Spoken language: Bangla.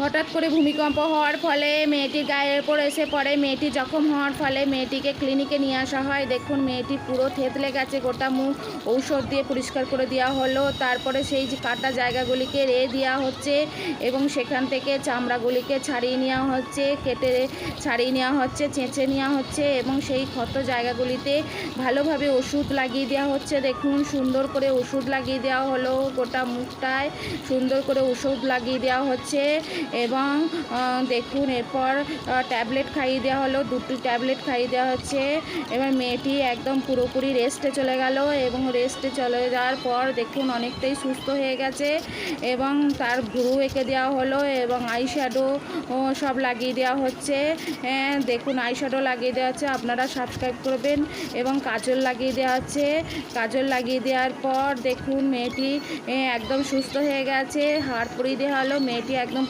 হঠাৎ করে ভূমিকম্প হওয়ার ফলে মেয়েটির গায়ের ওপর এসে পড়ে। মেয়েটি জখম হওয়ার ফলে মেয়েটিকে ক্লিনিকে নিয়ে আসা হয়। দেখুন মেয়েটি পুরো থেতলে গেছে, গোটা মুখ ঔষধ দিয়ে পরিষ্কার করে দেওয়া হলো। তারপরে সেই যে কাটা জায়গাগুলিকে দেওয়া হচ্ছে এবং সেখান থেকে চামড়াগুলিকে ছাড়িয়ে নেওয়া হচ্ছে, কেটে ছাড়িয়ে নেওয়া হচ্ছে, চেঁচে নেওয়া হচ্ছে এবং সেই ক্ষত জায়গাগুলিতে ভালোভাবে ওষুধ লাগিয়ে দেওয়া হচ্ছে। দেখুন সুন্দর করে ওষুধ লাগিয়ে দেওয়া হলো, গোটা মুখটায় সুন্দর করে ওষুধ লাগিয়ে দেওয়া হচ্ছে এবং দেখুন এরপর ট্যাবলেট খাইয়ে দেওয়া হলো, 2টি ট্যাবলেট খাইয়ে দেওয়া হচ্ছে। এবার মেয়েটি একদম পুরোপুরি রেস্টে চলে গেল এবং রেস্টে চলে যাওয়ার পর দেখুন অনেকটাই সুস্থ হয়ে গেছে এবং তার ভ্রু এঁকে দেওয়া হলো এবং আইশ্যাডো সব লাগিয়ে দেওয়া হচ্ছে। দেখুন আইশ্যাডো লাগিয়ে দেওয়া হচ্ছে, আপনারা সাবস্ক্রাইব করবেন এবং কাজল লাগিয়ে দেওয়া হচ্ছে। কাজল লাগিয়ে দেওয়ার পর দেখুন মেয়েটি একদম সুস্থ হয়ে গেছে, হাড় পুড়িয়ে দেওয়া হলো, মেয়েটি একদম